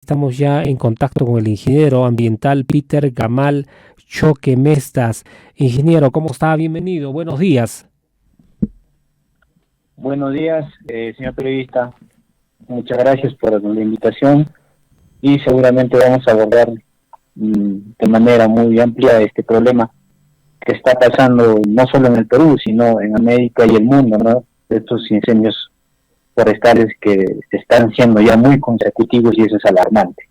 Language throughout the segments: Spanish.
Estamos ya en contacto con el ingeniero ambiental Peter Gamal Choque Mestas. Ingeniero, ¿cómo está? Bienvenido, buenos días. Buenos días, señor periodista. Muchas gracias por la invitación y seguramente vamos a abordar de manera muy amplia este problema que está pasando no solo en el Perú, sino en América y el mundo, ¿no? Estos incendios forestales que están siendo ya muy consecutivos y eso es alarmante.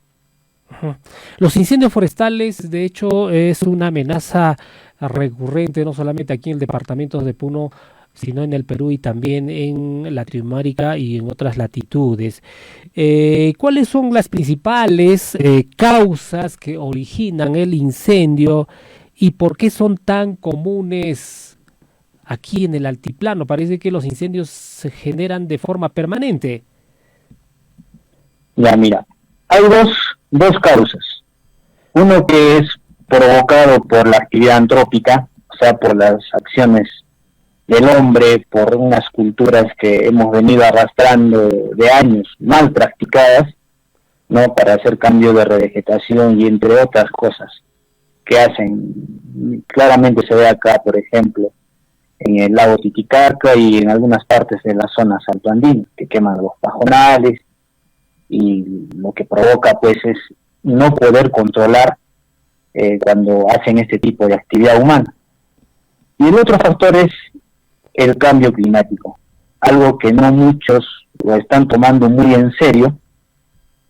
Los incendios forestales, de hecho, es una amenaza recurrente, no solamente aquí en el departamento de Puno, sino en el Perú y también en Latinoamérica y en otras latitudes. ¿Cuáles son las principales causas que originan el incendio y por qué son tan comunes aquí en el altiplano? Parece que los incendios se generan de forma permanente. Ya, mira, hay dos causas. Uno que es provocado por la actividad antrópica, o sea, por las acciones del hombre, por unas culturas que hemos venido arrastrando de años, mal practicadas, ¿no? Para hacer cambio de revegetación y entre otras cosas que hacen. Claramente se ve acá, por ejemplo, en el lago Titicaca y en algunas partes de la zona saltoandina, que queman los pajonales, y lo que provoca pues es no poder controlar cuando hacen este tipo de actividad humana. Y el otro factor es el cambio climático, algo que no muchos lo están tomando muy en serio,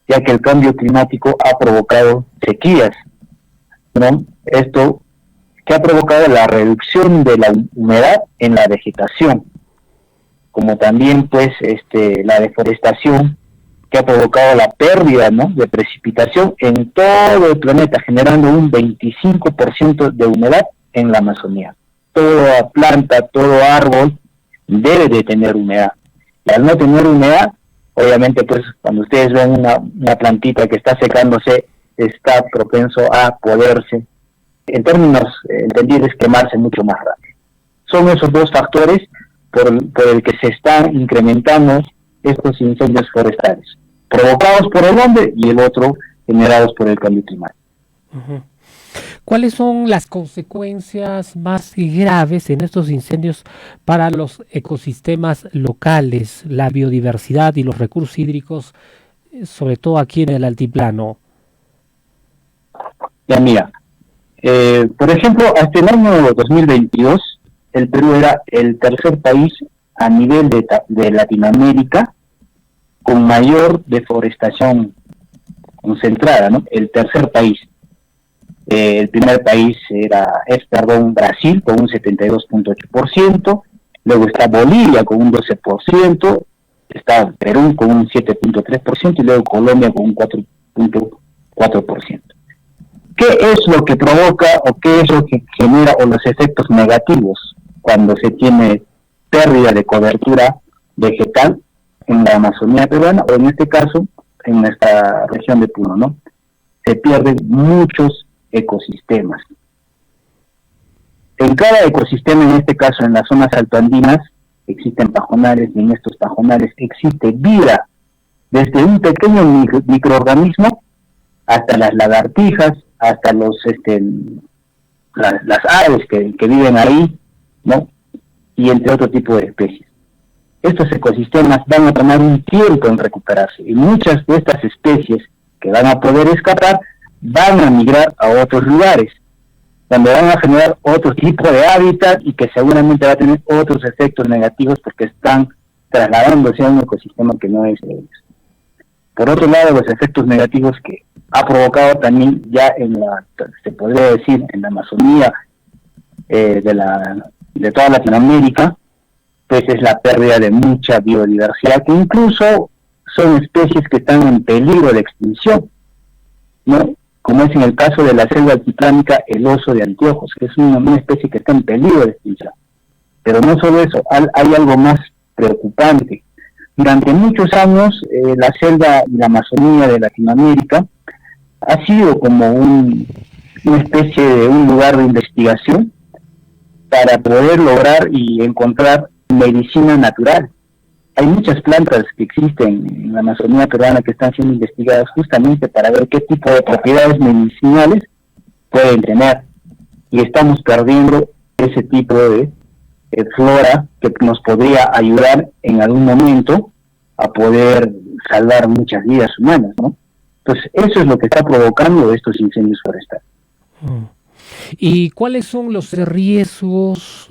ya que el cambio climático ha provocado sequías, ¿no? Esto que ha provocado la reducción de la humedad en la vegetación, como también pues la deforestación que ha provocado la pérdida, ¿no?, de precipitación en todo el planeta, generando un 25% de humedad en la Amazonía. Toda planta, todo árbol debe de tener humedad. Y al no tener humedad, obviamente, pues cuando ustedes ven una plantita que está secándose, está propenso a poderse, en términos entendibles, quemarse mucho más rápido. Son esos dos factores por el que se están incrementando estos incendios forestales, provocados por el hombre y el otro generados por el cambio climático. Uh-huh. ¿Cuáles son las consecuencias más graves en estos incendios para los ecosistemas locales, la biodiversidad y los recursos hídricos, sobre todo aquí en el altiplano? Ya mira, por ejemplo, hasta el año 2022, el Perú era el tercer país a nivel de Latinoamérica con mayor deforestación concentrada, ¿no? El tercer país. El primer país es Brasil con un 72.8%, luego está Bolivia con un 12%, está Perú con un 7.3% y luego Colombia con un 4.4%. ¿Qué es lo que provoca o qué es lo que genera o los efectos negativos cuando se tiene pérdida de cobertura vegetal en la Amazonía peruana o en este caso en nuestra región de Puno, ¿no? Se pierden muchos ecosistemas. En cada ecosistema, en este caso en las zonas altoandinas, existen pajonales y en estos pajonales existe vida, desde un pequeño microorganismo hasta las lagartijas, hasta las aves que viven ahí, ¿no? Y entre otro tipo de especies. Estos ecosistemas van a tomar un tiempo en recuperarse y muchas de estas especies que van a poder escapar van a migrar a otros lugares, donde van a generar otro tipo de hábitat y que seguramente va a tener otros efectos negativos porque están trasladándose a un ecosistema que no es de ellos. Por otro lado, los efectos negativos que ha provocado también ya se podría decir, en la Amazonía de toda Latinoamérica, pues es la pérdida de mucha biodiversidad, que incluso son especies que están en peligro de extinción, ¿no? Como es en el caso de la selva altiplánica, el oso de anteojos, que es una especie que está en peligro de extinción. Pero no solo eso, hay algo más preocupante. Durante muchos años, la selva y la Amazonía de Latinoamérica ha sido como una especie de un lugar de investigación para poder lograr y encontrar medicina natural. hay muchas plantas que existen en la Amazonía peruana que están siendo investigadas justamente para ver qué tipo de propiedades medicinales pueden tener. Y estamos perdiendo ese tipo de flora que nos podría ayudar en algún momento a poder salvar muchas vidas humanas, ¿no? Entonces, eso es lo que está provocando estos incendios forestales. ¿Y cuáles son los riesgos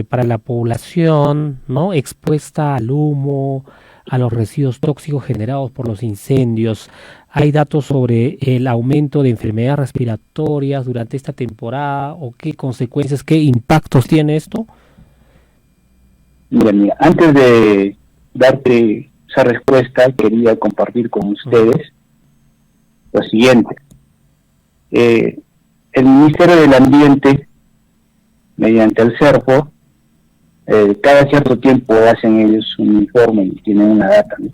para la población, ¿no?, expuesta al humo, a los residuos tóxicos generados por los incendios? ¿Hay datos sobre el aumento de enfermedades respiratorias durante esta temporada o qué consecuencias, qué impactos tiene esto? Mira, antes de darte esa respuesta, quería compartir con ustedes lo siguiente. El Ministerio del Ambiente, mediante el CERPO, cada cierto tiempo hacen ellos un informe y tienen una data, ¿no?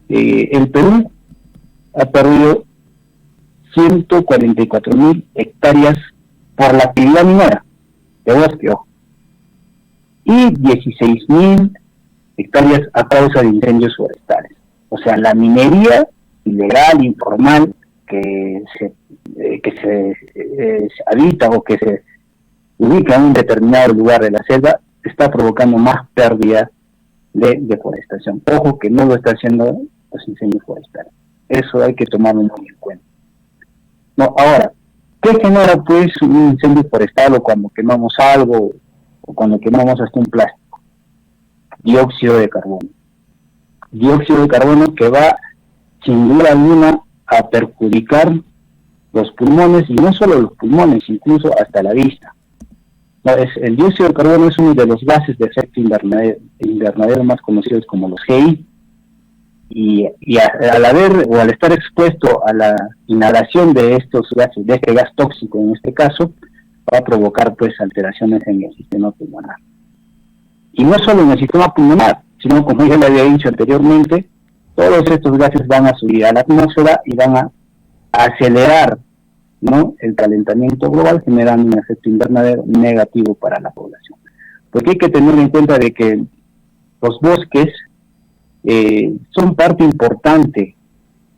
El Perú ha perdido 144.000 hectáreas por la actividad minera de bosque, y 16.000 hectáreas a causa de incendios forestales. O sea, la minería ilegal, informal, que se habita o que se ubica en un determinado lugar de la selva, está provocando más pérdida de deforestación. Ojo que no lo está haciendo los incendios forestales. Eso hay que tomarlo muy en cuenta. No, ahora, ¿qué genera pues un incendio forestal o cuando quemamos algo o cuando quemamos hasta un plástico? Dióxido de carbono. Dióxido de carbono que va sin duda alguna a perjudicar los pulmones, y no solo los pulmones, incluso hasta la vista. El dióxido de carbono es uno de los gases de efecto invernadero más conocidos como los GI, y al estar expuesto a la inhalación de estos gases, de este gas tóxico en este caso, va a provocar pues alteraciones en el sistema pulmonar. Y no solo en el sistema pulmonar, sino, como ya le había dicho anteriormente, todos estos gases van a subir a la atmósfera y van a acelerar, ¿no?, el calentamiento global, generando un efecto invernadero negativo para la población. Porque hay que tener en cuenta de que los bosques son parte importante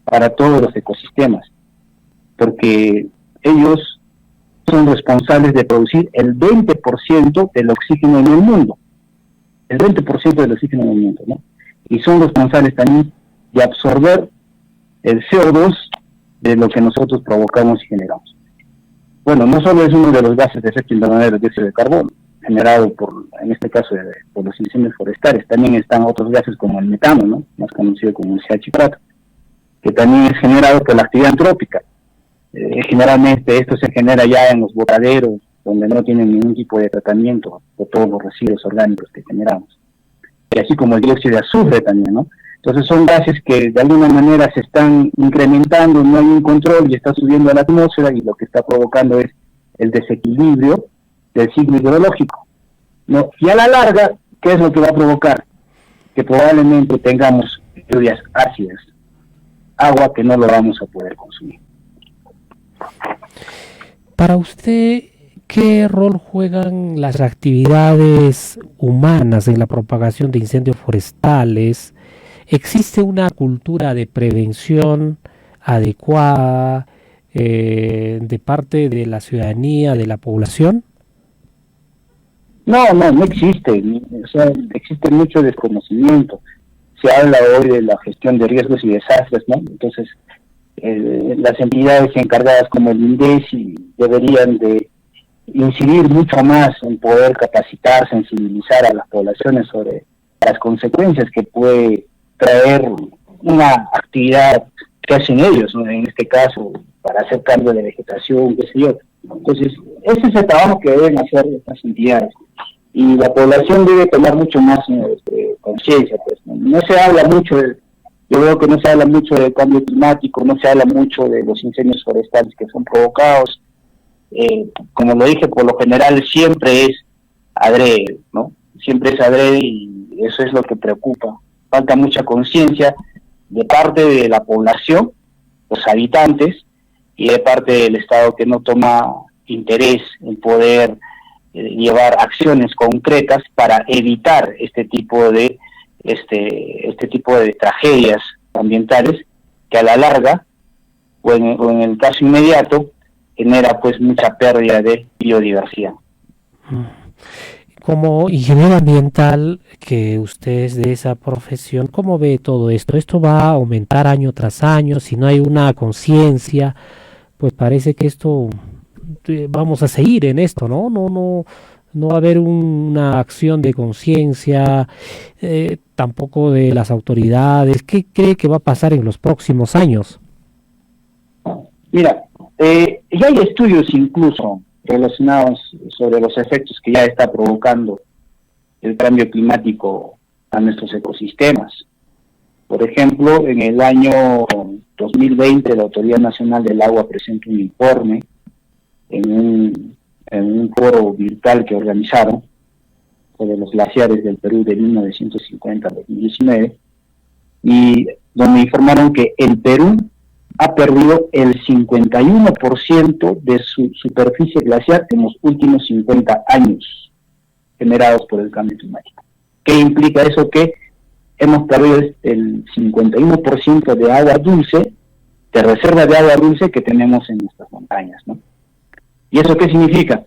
para todos los ecosistemas, porque ellos son responsables de producir el 20% del oxígeno en el mundo, el 20% del oxígeno en el mundo, ¿no? Y son responsables también de absorber el CO2 de lo que nosotros provocamos y generamos. Bueno, no solo es uno de los gases de efecto invernadero, el dióxido de carbono, generado en este caso, por los incendios forestales. También están otros gases como el metano, ¿no?, más conocido como el CH4, que también es generado por la actividad antrópica. Generalmente esto se genera ya en los botaderos, donde no tienen ningún tipo de tratamiento de todos los residuos orgánicos que generamos. Y así como el dióxido de azufre también, ¿no? Entonces son gases que de alguna manera se están incrementando, no hay un control y está subiendo a la atmósfera, y lo que está provocando es el desequilibrio del ciclo hidrológico, ¿no? Y a la larga, ¿qué es lo que va a provocar? Que probablemente tengamos lluvias ácidas, agua que no lo vamos a poder consumir. Para usted, ¿qué rol juegan las actividades humanas en la propagación de incendios forestales? ¿Existe una cultura de prevención adecuada de parte de la ciudadanía, de la población? No existe. O sea, existe mucho desconocimiento. Se habla hoy de la gestión de riesgos y desastres, ¿no? Entonces, las entidades encargadas como el INDECI deberían de incidir mucho más en poder capacitar, sensibilizar a las poblaciones sobre las consecuencias que puede traer una actividad que hacen ellos, ¿no?, en este caso, para hacer cambio de vegetación, qué sé yo. Entonces, ese es el trabajo que deben hacer estas entidades. Y la población debe tomar mucho más conciencia, pues. No se habla mucho yo veo que no se habla mucho del cambio climático, no se habla mucho de los incendios forestales que son provocados. Como lo dije, por lo general siempre es adrede, ¿no? Siempre es adrede, y eso es lo que preocupa. Falta mucha conciencia de parte de la población, los habitantes, y de parte del Estado, que no toma interés en poder llevar acciones concretas para evitar este tipo de este tipo de tragedias ambientales que a la larga o en el caso inmediato genera pues mucha pérdida de biodiversidad. Como ingeniero ambiental, que usted es de esa profesión, ¿cómo ve todo esto? ¿Esto va a aumentar año tras año? Si no hay una conciencia, pues parece que esto vamos a seguir en esto, ¿no? No va a haber una acción de conciencia, tampoco de las autoridades. ¿Qué cree que va a pasar en los próximos años? Mira, ya hay estudios incluso relacionados sobre los efectos que ya está provocando el cambio climático a nuestros ecosistemas. Por ejemplo, en el año 2020 la Autoridad Nacional del Agua presentó un informe en un foro virtual que organizaron sobre los glaciares del Perú de 1950 a 2019, y donde informaron que el Perú ha perdido el 51% de su superficie glaciar en los últimos 50 años, generados por el cambio climático. ¿Qué implica eso? Que hemos perdido el 51% de agua dulce, de reserva de agua dulce que tenemos en nuestras montañas, ¿no? ¿Y eso qué significa?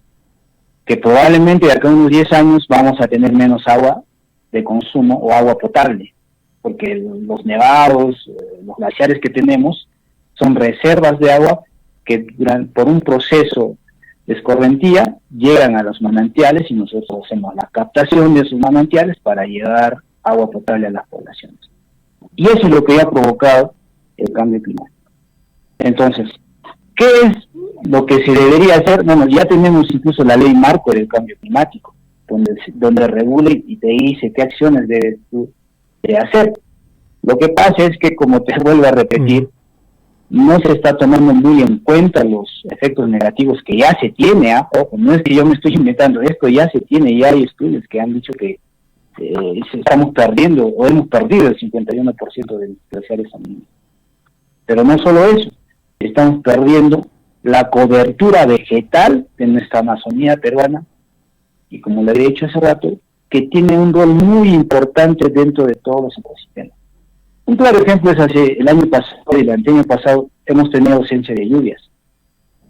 Que probablemente de acá a unos 10 años vamos a tener menos agua de consumo o agua potable, porque los nevados, los glaciares que tenemos son reservas de agua que por un proceso de escorrentía llegan a los manantiales y nosotros hacemos la captación de esos manantiales para llevar agua potable a las poblaciones. Y eso es lo que ha provocado el cambio climático. Entonces, ¿qué es lo que se debería hacer? Bueno, ya tenemos incluso la ley marco del cambio climático, donde regula y te dice qué acciones debes tú de hacer. Lo que pasa es que, como te vuelvo a repetir, no se está tomando muy en cuenta los efectos negativos que ya se tiene. Ojo, no es que yo me estoy inventando esto, ya se tiene, ya hay estudios que han dicho que estamos perdiendo o hemos perdido el 51% de los glaciares andinos. Pero no solo eso, estamos perdiendo la cobertura vegetal de nuestra Amazonía peruana, y como le había dicho hace rato, que tiene un rol muy importante dentro de todos los ecosistemas. Un claro ejemplo es el año pasado y el año pasado hemos tenido ausencia de lluvias,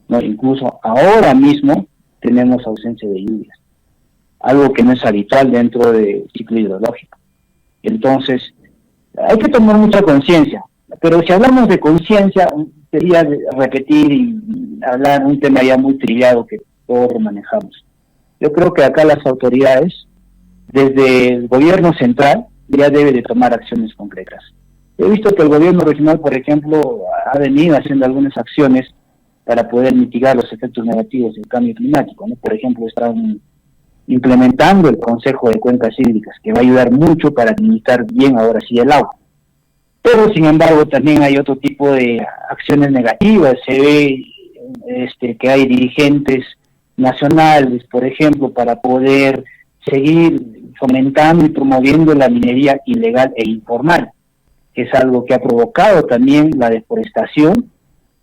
¿no? Incluso ahora mismo tenemos ausencia de lluvias, algo que no es habitual dentro del ciclo hidrológico. Entonces, hay que tomar mucha conciencia, pero si hablamos de conciencia, sería repetir y hablar un tema ya muy trillado que todos lo manejamos. Yo creo que acá las autoridades, desde el gobierno central, ya debe de tomar acciones concretas. He visto que el gobierno regional, por ejemplo, ha venido haciendo algunas acciones para poder mitigar los efectos negativos del cambio climático, ¿no? Por ejemplo, están implementando el Consejo de Cuencas Hídricas, que va a ayudar mucho para administrar bien ahora sí el agua. Pero, sin embargo, también hay otro tipo de acciones negativas. Se ve que hay dirigentes nacionales, por ejemplo, para poder seguir fomentando y promoviendo la minería ilegal e informal, que es algo que ha provocado también la deforestación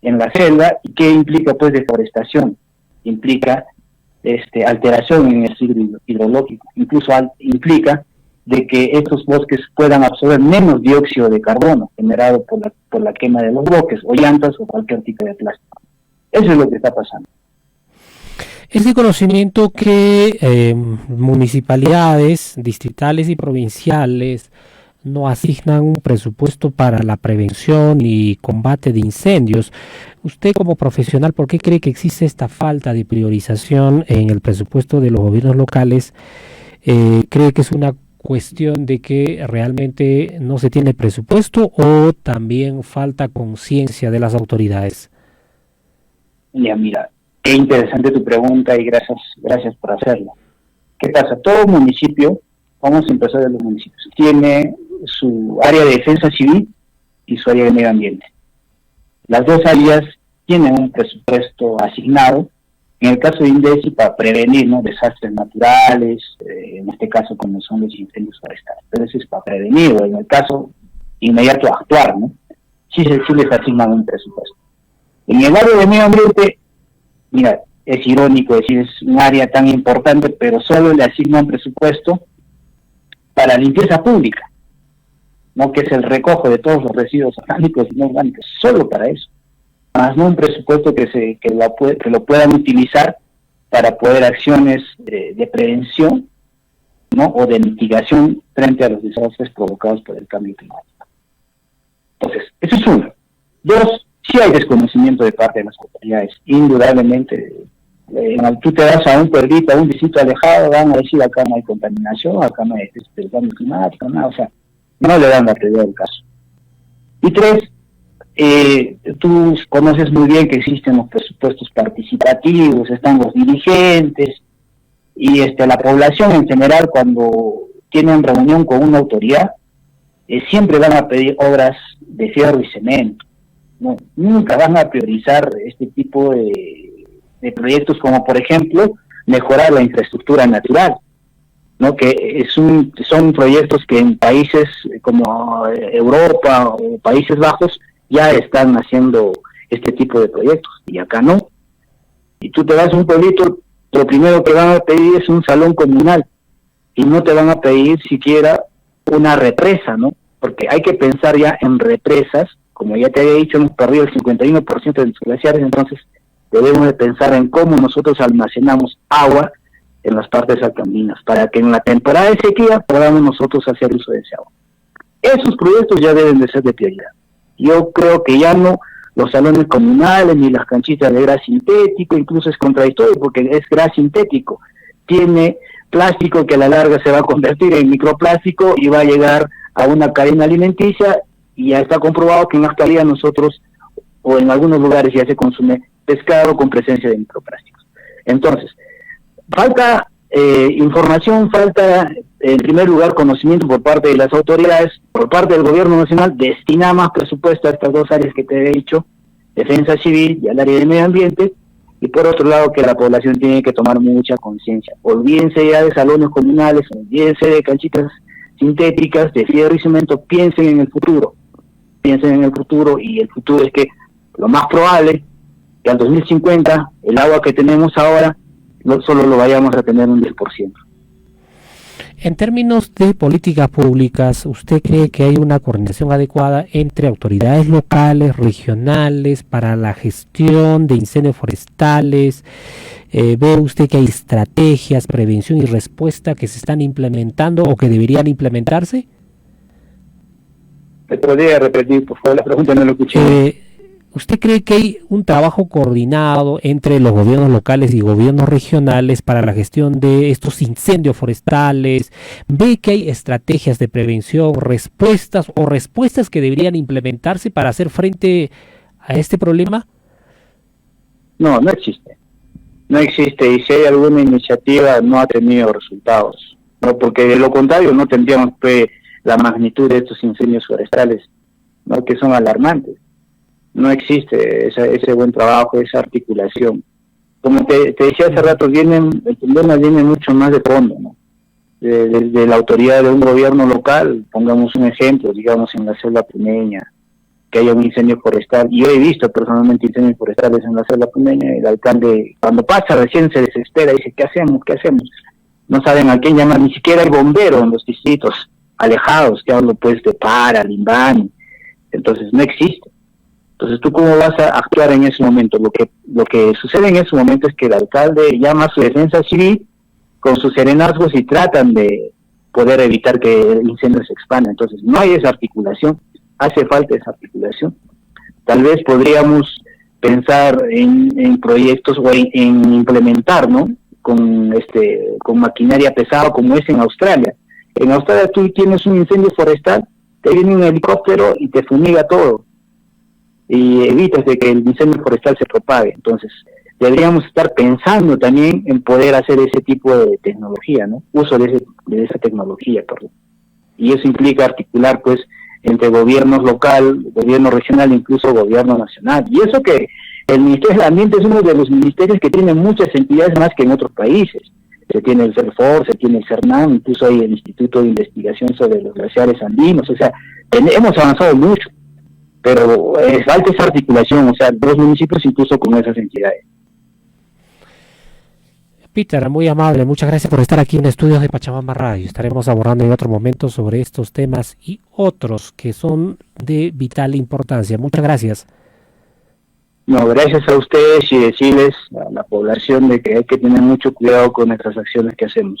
en la selva. ¿Y qué implica pues deforestación? Implica alteración en el ciclo hidrológico, incluso implica de que estos bosques puedan absorber menos dióxido de carbono generado por la quema de los bloques o llantas o cualquier tipo de plástico. Eso es lo que está pasando. Es de conocimiento que municipalidades, distritales y provinciales no asignan un presupuesto para la prevención y combate de incendios. Usted como profesional, ¿por qué cree que existe esta falta de priorización en el presupuesto de los gobiernos locales? ¿Cree que es una cuestión de que realmente no se tiene presupuesto o también falta conciencia de las autoridades? Ya, mira, qué interesante tu pregunta y gracias por hacerlo. ¿Qué pasa? Todo municipio, vamos a empezar de los municipios, tiene su área de defensa civil y su área de medio ambiente. Las dos áreas tienen un presupuesto asignado, en el caso de INDECI para prevenir, ¿no?, desastres naturales, en este caso como son los incendios forestales, pero eso es para prevenir, o en el caso inmediato actuar, ¿no? Sí les asignan un presupuesto. En el área de medio ambiente, mira, es irónico decir, es un área tan importante, pero solo le asignan presupuesto para limpieza pública. ¿no? Que es el recojo de todos los residuos orgánicos y no orgánicos, solo para eso, más no un presupuesto que lo puedan utilizar para poder acciones de prevención, ¿no? O de mitigación frente a los desastres provocados por el cambio climático. Entonces, eso es uno. Dos, sí hay desconocimiento de parte de las autoridades, indudablemente. Tú te vas a un pueblito, a un distrito alejado, van a decir acá no hay contaminación, acá no hay el cambio climático, nada, o sea, no le dan la prioridad al caso. Y tres, tú conoces muy bien que existen los presupuestos participativos, están los dirigentes, y la población en general, cuando tienen reunión con una autoridad, siempre van a pedir obras de fierro y cemento, ¿no? Nunca van a priorizar este tipo de proyectos como, por ejemplo, mejorar la infraestructura natural, ¿no? Que son proyectos que en países como Europa o Países Bajos ya están haciendo este tipo de proyectos, y acá no. Y tú te vas a un pueblito, lo primero que van a pedir es un salón comunal, y no te van a pedir siquiera una represa, ¿no? Porque hay que pensar ya en represas, como ya te había dicho, hemos perdido el 51% de los glaciares, entonces debemos de pensar en cómo nosotros almacenamos agua en las partes alcandinas, para que en la temporada de sequía podamos nosotros hacer uso de ese agua. Esos proyectos ya deben de ser de prioridad. Yo creo que ya no los salones comunales ni las canchitas de gras sintético, incluso es contradictorio porque es gras sintético, tiene plástico que a la larga se va a convertir en microplástico y va a llegar a una cadena alimenticia, y ya está comprobado que en la actualidad nosotros, o en algunos lugares ya se consume pescado con presencia de microplásticos. Entonces, falta información, falta en primer lugar conocimiento por parte de las autoridades, por parte del gobierno nacional, destina más presupuesto a estas dos áreas que te he dicho, defensa civil y al área de medio ambiente, y por otro lado que la población tiene que tomar mucha conciencia. Olvídense ya de salones comunales, olvídense de canchitas sintéticas, de fierro y cemento, piensen en el futuro, y el futuro es que lo más probable que al 2050 el agua que tenemos ahora solo lo vayamos a tener un 10%. En términos de políticas públicas, ¿usted cree que hay una coordinación adecuada entre autoridades locales, regionales, para la gestión de incendios forestales? ¿Ve usted que hay estrategias, prevención y respuesta que se están implementando o que deberían implementarse? ¿Me podría repetir, por favor? La pregunta no lo escuché. ¿Usted cree que hay un trabajo coordinado entre los gobiernos locales y gobiernos regionales para la gestión de estos incendios forestales? ¿Ve que hay estrategias de prevención, respuestas que deberían implementarse para hacer frente a este problema? No existe. Y si hay alguna iniciativa no ha tenido resultados, ¿no? Porque de lo contrario no tendríamos la magnitud de estos incendios forestales, ¿no? Que son alarmantes. No existe ese buen trabajo, esa articulación. Como te decía hace rato, el problema viene mucho más de fondo, ¿no? De la autoridad de un gobierno local. Pongamos un ejemplo, digamos en la selva puneña, que haya un incendio forestal. Yo he visto personalmente incendios forestales en la selva puneña, y el alcalde, cuando pasa, recién se desespera y dice, ¿qué hacemos? No saben a quién llamar, ni siquiera hay bomberos en los distritos alejados, que hablo pues de Para, Limbán. Entonces no existe. Entonces, ¿tú cómo vas a actuar en ese momento? Lo que sucede en ese momento es que el alcalde llama a su defensa civil con sus serenazgos y tratan de poder evitar que el incendio se expanda. Entonces, no hay esa articulación, hace falta esa articulación. Tal vez podríamos pensar en proyectos o en implementar, ¿no? Con maquinaria pesada como es en Australia. En Australia tú tienes un incendio forestal, te viene un helicóptero y te fumiga todo, y evitas de que el incendio forestal se propague. Entonces, deberíamos estar pensando también en poder hacer ese tipo de tecnología, ¿no? Uso de esa tecnología, perdón. Y eso implica articular, pues, entre gobiernos local, gobierno regional, incluso gobierno nacional. Y eso que el Ministerio del Ambiente es uno de los ministerios que tiene muchas entidades más que en otros países. Se tiene el CERFOR, se tiene el CERNAM, incluso hay el Instituto de Investigación sobre los Glaciares Andinos. O sea, hemos avanzado mucho, pero falta esa articulación, o sea, los municipios incluso con esas entidades. Peter, muy amable, muchas gracias por estar aquí en Estudios de Pachamama Radio. Estaremos abordando en otro momento sobre estos temas y otros que son de vital importancia. Muchas gracias. No, gracias a ustedes y decirles a la población de que hay que tener mucho cuidado con nuestras acciones que hacemos.